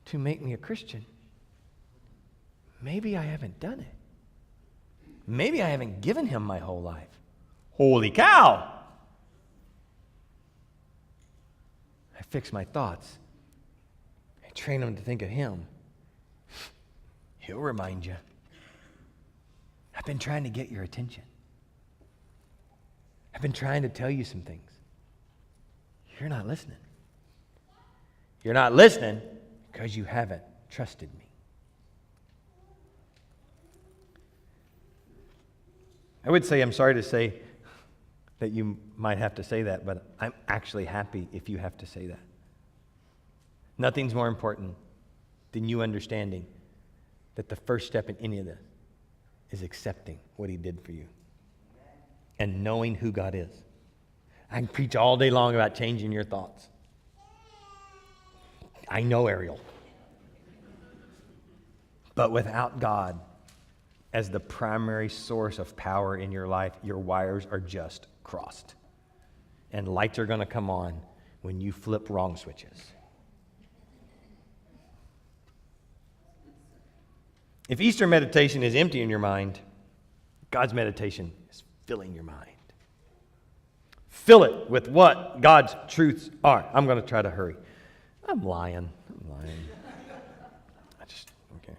to make me a Christian. Maybe I haven't done it. Maybe I haven't given him my whole life. Holy cow! I fix my thoughts. I train them to think of him. He'll remind you. I've been trying to get your attention. I've been trying to tell you some things. You're not listening. You're not listening because you haven't trusted me. I would say, I'm sorry to say that you might have to say that, but I'm actually happy if you have to say that. Nothing's more important than you understanding that the first step in any of this is accepting what he did for you and knowing who God is. I can preach all day long about changing your thoughts. I know, Ariel. But without God as the primary source of power in your life, your wires are just crossed. And lights are going to come on when you flip wrong switches. If Easter meditation is empty in your mind, God's meditation is filling your mind. Fill it with what God's truths are. I'm going to try to hurry. I'm lying. Okay.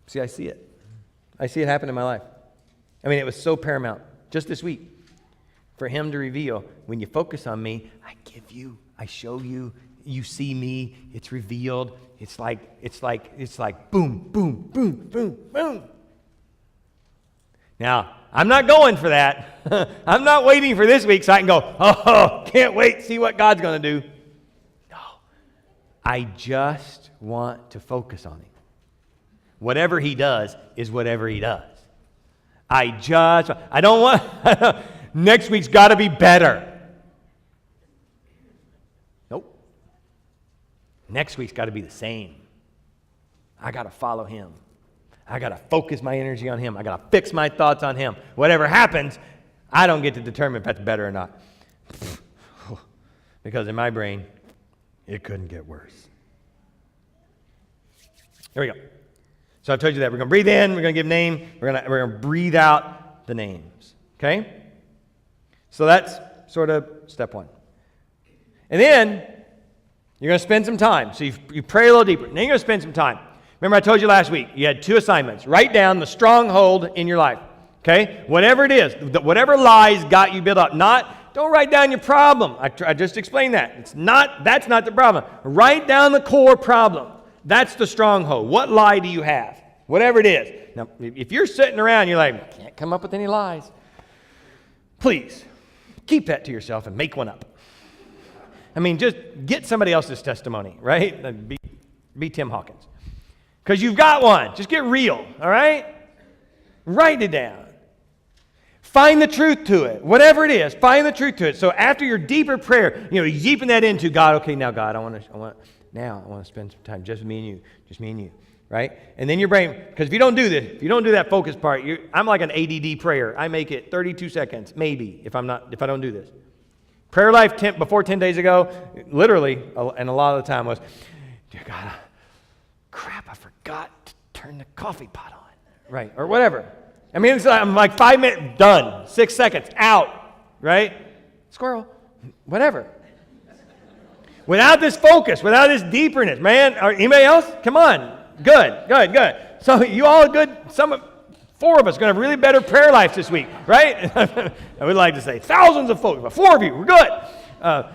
See, I see it. I see it happen in my life. I mean, it was so paramount just this week for him to reveal, when you focus on me, I give you, I show you, you see me, it's revealed. It's like boom, boom, boom, boom, boom. Now, I'm not going for that. I'm not waiting for this week so I can go, oh, can't wait to see what God's going to do. No. I just want to focus on him. Whatever he does is whatever he does. I don't want, next week's got to be better. Nope. Next week's got to be the same. I got to follow him. I got to focus my energy on him. I got to fix my thoughts on him. Whatever happens, I don't get to determine if that's better or not. Because in my brain, it couldn't get worse. Here we go. So I've told you that. We're going to breathe in. We're going to give name. We're going to breathe out the names. Okay? So that's sort of step one. And then you're going to spend some time. So you pray a little deeper. Then you're going to spend some time. Remember I told you last week, you had 2 assignments. Write down the stronghold in your life. Okay? Whatever it is, whatever lies got you built up. Don't write down your problem. I just explained that. That's not the problem. Write down the core problem. That's the stronghold. What lie do you have? Whatever it is. Now, if you're sitting around, you're like, I can't come up with any lies. Please, keep that to yourself and make one up. I mean, just get somebody else's testimony, right? Be Tim Hawkins. Because you've got one. Just get real, all right? Write it down. Find the truth to it. Whatever it is, find the truth to it. So after your deeper prayer, you deepen that into God. Okay, now God, I want to spend some time just me and you, right? And then your brain, because if you don't do this, if you don't do that focus part, I'm like an ADD prayer. I make it 32 seconds, maybe, if I don't do this. Prayer life before 10 days ago, literally, and a lot of the time was, dear God, crap, I forgot to turn the coffee pot on, right? Or whatever. I mean, I'm like 5 minutes, done. 6 seconds, out, right? Squirrel, whatever. Without this focus, without this deeperness, man, anybody else? Come on. Good. So you all good? 4 of us are going to have really better prayer lives this week, right? I would like to say thousands of folks, but 4 of you, we're good.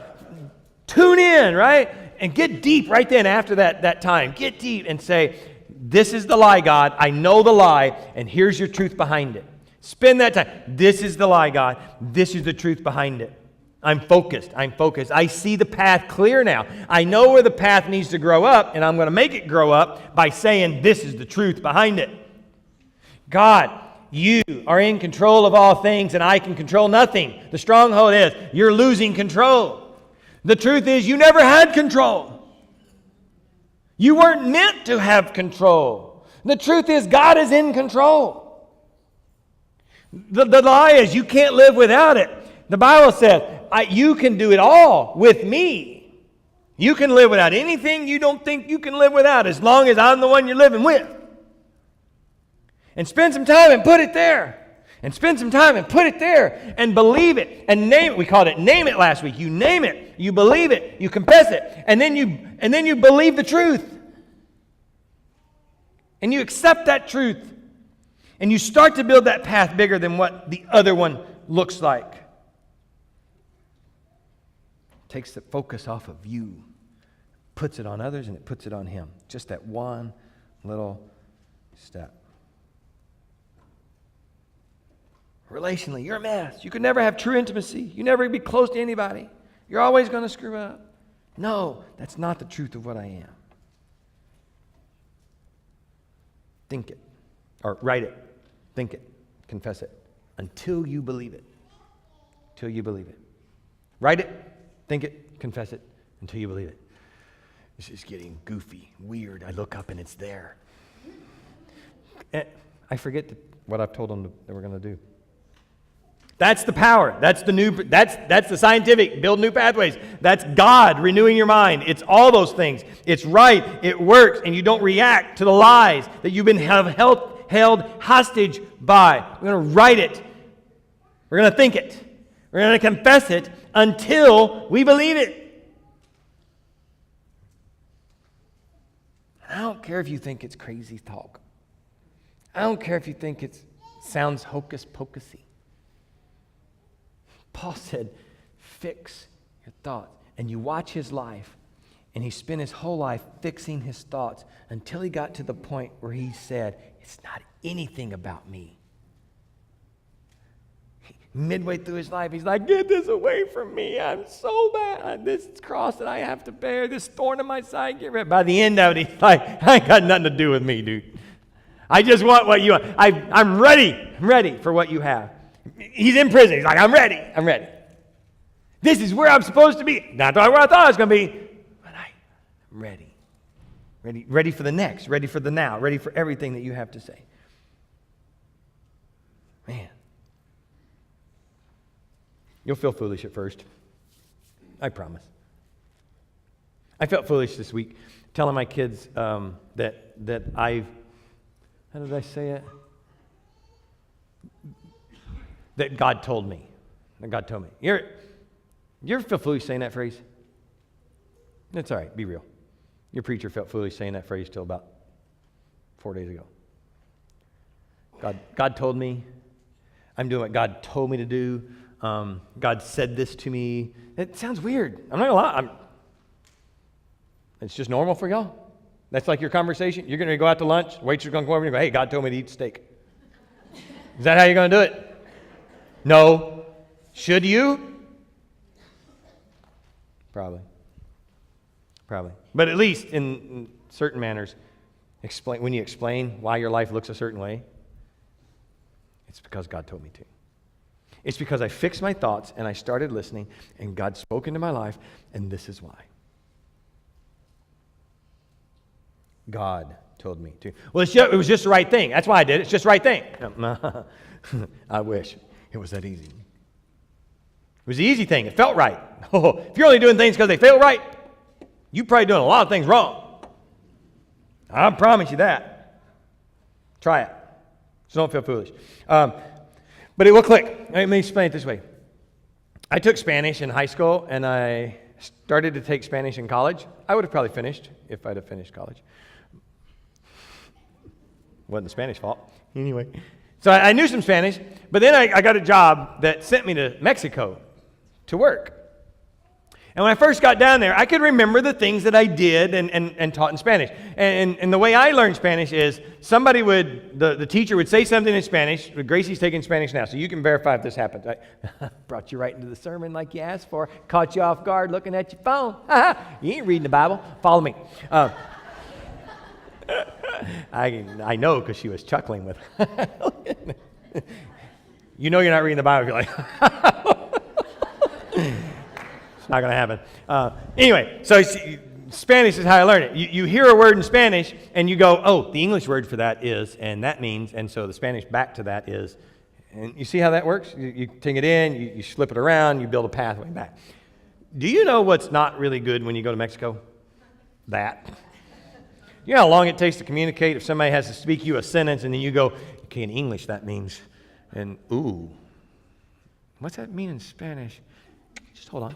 Tune in, right? And get deep right then after that time. Get deep and say, this is the lie, God. I know the lie, and here's your truth behind it. Spend that time. This is the lie, God. This is the truth behind it. I'm focused. I see the path clear now. I know where the path needs to grow up, and I'm going to make it grow up by saying this is the truth behind it. God, you are in control of all things, and I can control nothing. The stronghold is you're losing control. The truth is you never had control. You weren't meant to have control. The truth is God is in control. The lie is you can't live without it. The Bible says, you can do it all with me. You can live without anything you don't think you can live without as long as I'm the one you're living with. And spend some time and put it there. And spend some time and put it there. And believe it. And name it. We called it name it last week. You name it. You believe it. You confess it. And then you believe the truth. And you accept that truth. And you start to build that path bigger than what the other one looks like. Takes the focus off of you, puts it on others, and it puts it on Him. Just that one little step. Relationally, you're a mess. You could never have true intimacy. You never be close to anybody. You're always going to screw up. No, that's not the truth of what I am. Think it, or write it, think it, confess it, until you believe it. Until you believe it. Write it. Think it, confess it, until you believe it. This is getting goofy, weird. I look up and it's there. And I forget what I've told them that we're going to do. That's the power. That's the scientific, build new pathways. That's God renewing your mind. It's all those things. It's right, it works, and you don't react to the lies that you've been held hostage by. We're going to write it. We're going to think it. We're going to confess it until we believe it. I don't care if you think it's crazy talk. I don't care if you think it sounds hocus pocusy. Paul said, fix your thoughts. And you watch his life, and he spent his whole life fixing his thoughts until he got to the point where he said, it's not anything about me. Midway through his life, he's like, get this away from me. I'm so bad. This cross that I have to bear, this thorn in my side, get rid of it. By the end of it, he's like, I ain't got nothing to do with me, dude. I just want what you want. I'm ready. I'm ready for what you have. He's in prison. He's like, I'm ready. I'm ready. This is where I'm supposed to be. Not where I thought I was going to be, but I'm ready. Ready for the next. Ready for the now. Ready for everything that you have to say. Man. You'll feel foolish at first. I promise. I felt foolish this week telling my kids that I've, how did I say it? That God told me. That God told me. You ever feel foolish saying that phrase? It's all right. Be real. Your preacher felt foolish saying that phrase till about 4 days ago. God told me. I'm doing what God told me to do. God said this to me. It sounds weird. I'm not going to lie. It's just normal for y'all. That's like your conversation. You're going to go out to lunch. Waitress going to come over and go, hey, God told me to eat steak. Is that how you're going to do it? No. Should you? Probably. But at least in certain manners, when you explain why your life looks a certain way, it's because God told me to. It's because I fixed my thoughts and I started listening and God spoke into my life, and this is why. God told me to. Well, it was just the right thing. That's why I did it. It's just the right thing. I wish it was that easy. It was the easy thing. It felt right. If you're only doing things because they feel right, you're probably doing a lot of things wrong. I promise you that. Try it. So don't feel foolish. But it will click. Let me explain it this way. I took Spanish in high school, and I started to take Spanish in college. I would have probably finished if I'd have finished college. Wasn't the Spanish fault. Anyway. So I knew some Spanish, but then I got a job that sent me to Mexico to work. And when I first got down there, I could remember the things that I did and taught in Spanish. And the way I learned Spanish is the teacher would say something in Spanish. Gracie's taking Spanish now, so you can verify if this happened. I brought you right into the sermon like you asked for. Caught you off guard looking at your phone. You ain't reading the Bible. Follow me. I know because she was chuckling with You know you're not reading the Bible if you're like... It's not going to happen. Anyway, so Spanish is how I learned it. You hear a word in Spanish, and you go, oh, the English word for that is, and that means, and so the Spanish back to that is. And you see how that works? You take it in, you slip it around, you build a pathway back. Do you know what's not really good when you go to Mexico? That. You know how long it takes to communicate if somebody has to speak you a sentence, and then you go, okay, in English that means, and ooh, what's that mean in Spanish? Just hold on.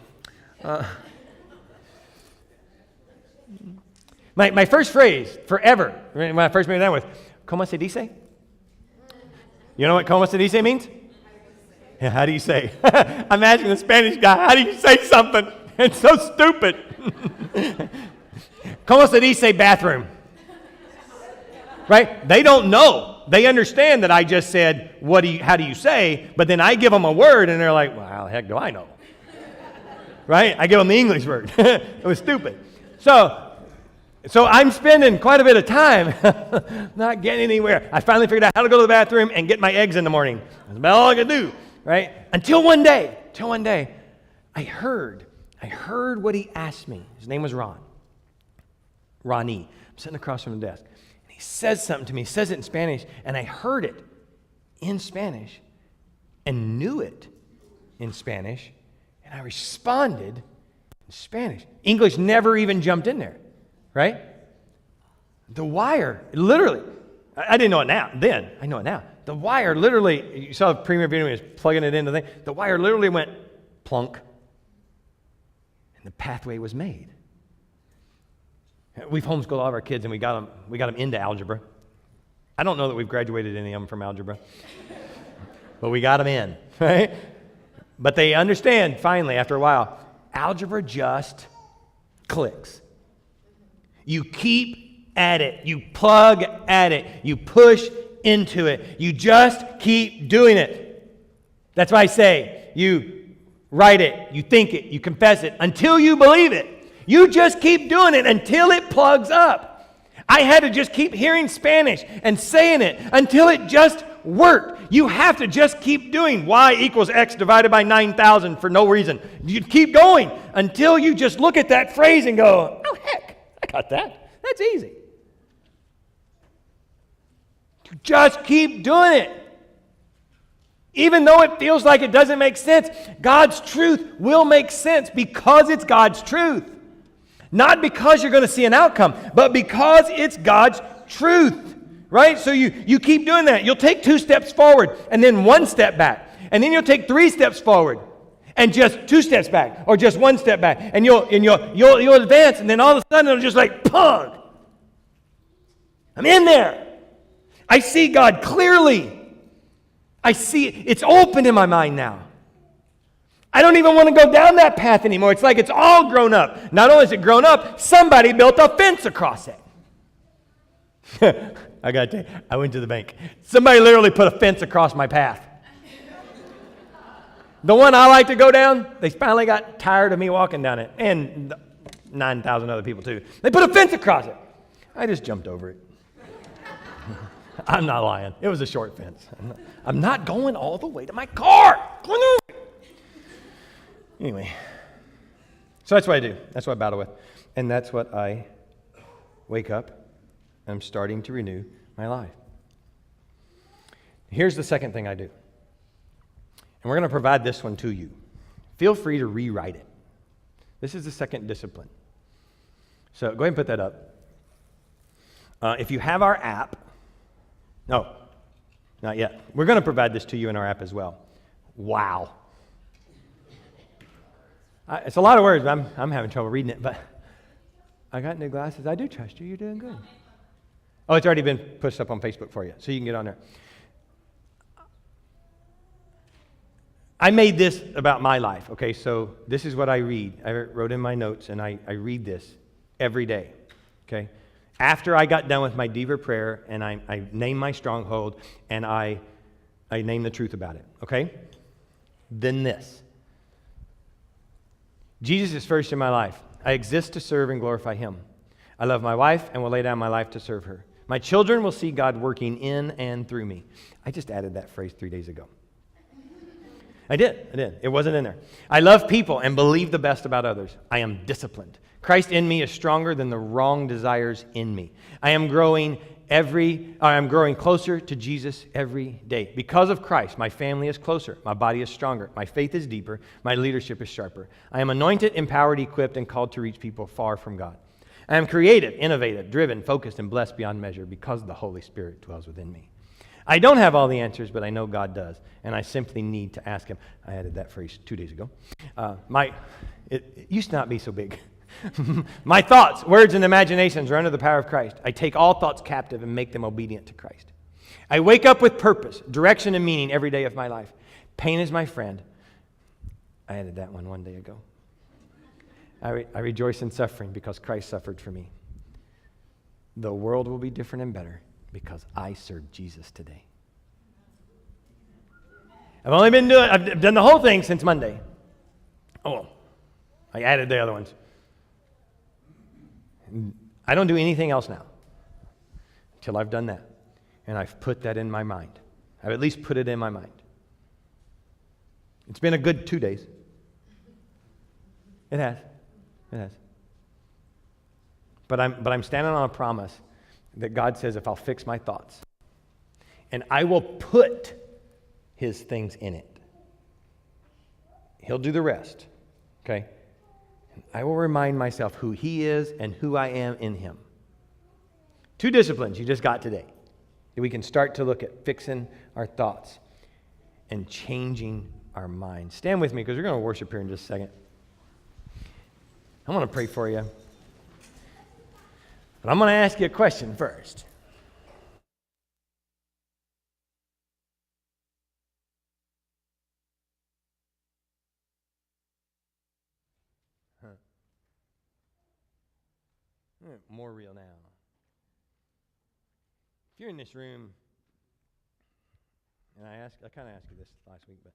My first phrase forever, when I first made that was, ¿Cómo se dice? You know what ¿Cómo se dice means? Yeah, how do you say? I'm asking the Spanish guy, how do you say something? It's so stupid. ¿Cómo se dice bathroom? Right? They don't know. They understand that I just said, how do you say? But then I give them a word, and they're like, well, how the heck do I know? Right? I give them the English word. It was stupid. So I'm spending quite a bit of time not getting anywhere. I finally figured out how to go to the bathroom and get my eggs in the morning. That's about all I could do, right? Until one day, I heard what he asked me. His name was Ronnie. I'm sitting across from the desk. And he says something to me. He says it in Spanish, and I heard it in Spanish and knew it in Spanish. And I responded in Spanish. English never even jumped in there, right? The wire, literally, I didn't know it now, then. I know it now. The wire literally, you saw the Premier Video was plugging it into the thing. The wire literally went plunk, and the pathway was made. We've homeschooled all of our kids, and we got them into algebra. I don't know that we've graduated any of them from algebra, but we got them in, right? But they understand, finally, after a while, algebra just clicks. You keep at it. You plug at it. You push into it. You just keep doing it. That's why I say you write it, you think it, you confess it, until you believe it. You just keep doing it until it plugs up. I had to just keep hearing Spanish and saying it until it just worked. You have to just keep doing y equals x divided by 9,000 for no reason. You keep going until you just look at that phrase and go, oh, heck, I got that. That's easy. You just keep doing it. Even though it feels like it doesn't make sense, God's truth will make sense because it's God's truth. Not because you're going to see an outcome, but because it's God's truth. Right? So you keep doing that. You'll take 2 steps forward and then 1 step back. And then you'll take 3 steps forward and just 2 steps back or just 1 step back. And you'll advance, and then all of a sudden it'll just like pug. I'm in there. I see God clearly. I see it's open in my mind now. I don't even want to go down that path anymore. It's like it's all grown up. Not only is it grown up, somebody built a fence across it. I got to tell you, I went to the bank. Somebody literally put a fence across my path. The one I like to go down, they finally got tired of me walking down it. And 9,000 other people too. They put a fence across it. I just jumped over it. I'm not lying. It was a short fence. I'm not going all the way to my car. Anyway, so that's what I do. That's what I battle with. And that's what I wake up. I'm starting to renew my life. Here's the second thing I do. And we're going to provide this one to you. Feel free to rewrite it. This is the second discipline. So go ahead and put that up. If you have our app, no, not yet. We're going to provide this to you in our app as well. Wow. It's a lot of words. I'm having trouble reading it, but I got new glasses. I do trust you. You're doing good. Oh, it's already been pushed up on Facebook for you, so you can get on there. I made this about my life, okay? So this is what I read. I wrote in my notes, and I read this every day, okay? After I got done with my Dever prayer, and I named my stronghold, and I named the truth about it, okay? Then this. Jesus is first in my life. I exist to serve and glorify Him. I love my wife and will lay down my life to serve her. My children will see God working in and through me. I just added that phrase 3 days ago. I did. It wasn't in there. I love people and believe the best about others. I am disciplined. Christ in me is stronger than the wrong desires in me. I am growing closer to Jesus every day. Because of Christ, my family is closer. My body is stronger. My faith is deeper. My leadership is sharper. I am anointed, empowered, equipped, and called to reach people far from God. I am creative, innovative, driven, focused, and blessed beyond measure because the Holy Spirit dwells within me. I don't have all the answers, but I know God does, and I simply need to ask Him. I added that phrase 2 days ago. It used to not be so big. My thoughts, words, and imaginations are under the power of Christ. I take all thoughts captive and make them obedient to Christ. I wake up with purpose, direction, and meaning every day of my life. Pain is my friend. I added that one day ago. I rejoice in suffering because Christ suffered for me. The world will be different and better because I serve Jesus today. I've done the whole thing since Monday. Oh, I added the other ones. I don't do anything else now until I've done that. And I've put that in my mind. I've at least put it in my mind. It's been a good 2 days. It has. But I'm standing on a promise that God says if I'll fix my thoughts and I will put His things in it, He'll do the rest, okay? And I will remind myself who He is and who I am in Him. 2 disciplines you just got today. We can start to look at fixing our thoughts and changing our minds. Stand with me because we're going to worship here in just a second. I want to pray for you. But I'm going to ask you a question first. More real now. If you're in this room, and I kind of asked you this last week, but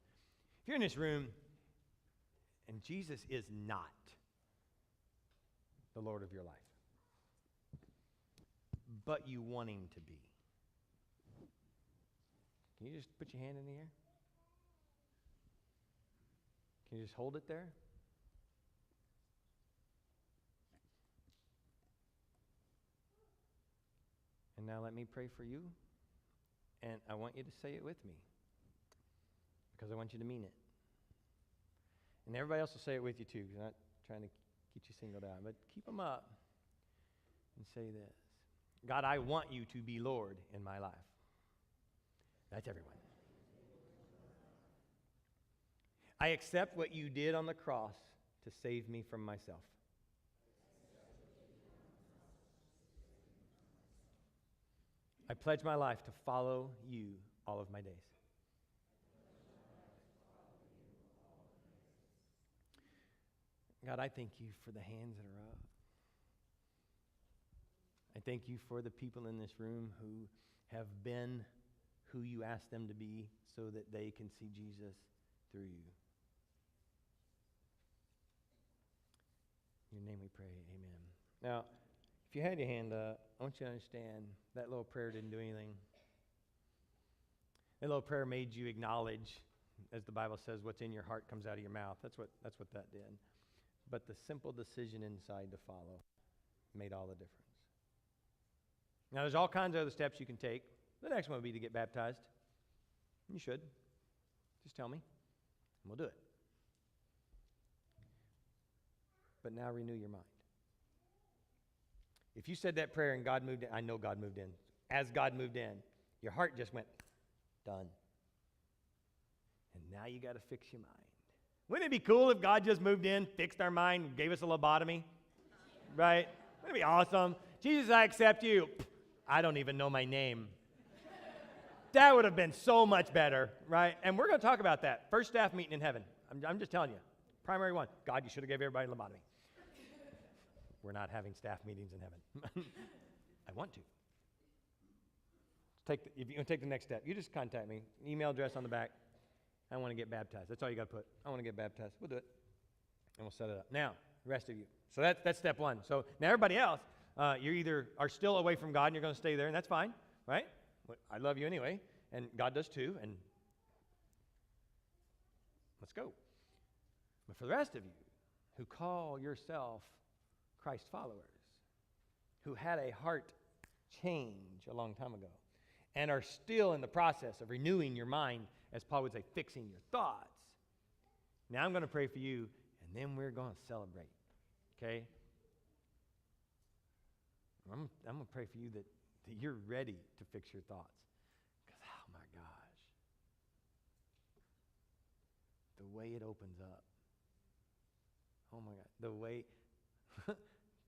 if you're in this room and Jesus is not the Lord of your life, but you want Him to be, can you just put your hand in the air? Can you just hold it there? And now let me pray for you, and I want you to say it with me because I want you to mean it. And everybody else will say it with you too, because I'm not trying to get you singled out, but keep them up and say this. God, I want you to be Lord in my life. That's everyone. I accept what you did on the cross to save me from myself. I pledge my life to follow you all of my days. God, I thank you for the hands that are up. I thank you for the people in this room who have been who you asked them to be so that they can see Jesus through you. In your name we pray, amen. Now, if you had your hand up, I want you to understand that little prayer didn't do anything. That little prayer made you acknowledge, as the Bible says, what's in your heart comes out of your mouth. That's what that did. But the simple decision inside to follow made all the difference. Now, there's all kinds of other steps you can take. The next one would be to get baptized. You should. Just tell me, and we'll do it. But now renew your mind. If you said that prayer and God moved in, I know God moved in. As God moved in, your heart just went, done. And now you got to fix your mind. Wouldn't it be cool if God just moved in, fixed our mind, gave us a lobotomy? Right? Wouldn't it be awesome? Jesus, I accept you. I don't even know my name. That would have been so much better, right? And we're going to talk about that. First staff meeting in heaven. I'm just telling you. Primary one. God, you should have gave everybody a lobotomy. We're not having staff meetings in heaven. I want to. If you want to take the next step, you just contact me. Email address on the back. I want to get baptized. That's all you got to put. I want to get baptized. We'll do it. And we'll set it up. Now, the rest of you. So that's step one. So now everybody else, you either are still away from God and you're going to stay there, and that's fine, right? I love you anyway, and God does too, and let's go. But for the rest of you who call yourself Christ followers, who had a heart change a long time ago, and are still in the process of renewing your mind, as Paul would say, fixing your thoughts, now I'm going to pray for you, and then we're going to celebrate, okay? I'm going to pray for you that you're ready to fix your thoughts. Because, oh my gosh, the way it opens up. Oh my God, the way,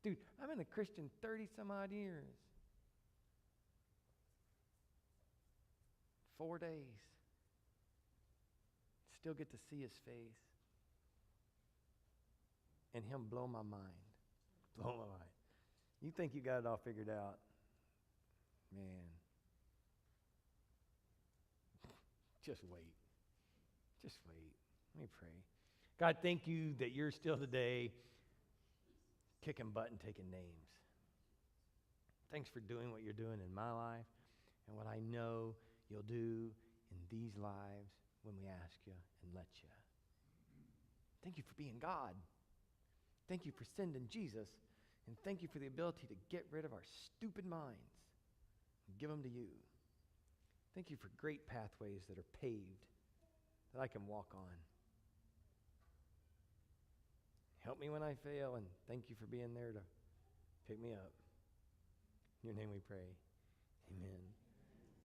dude, I've been a Christian 30 some odd years. 4 days. Still get to see his face. And him blow my mind. Blow my mind. You think you got it all figured out. Man. Just wait. Just wait. Let me pray. God, thank you that you're still today kicking butt and taking names. Thanks for doing what you're doing in my life and what I know you'll do in these lives when we ask you and let you. Thank you for being God. Thank you for sending Jesus. And thank you for the ability to get rid of our stupid minds and give them to you. Thank you for great pathways that are paved that I can walk on. Help me when I fail, and thank you for being there to pick me up. In your name we pray. Amen.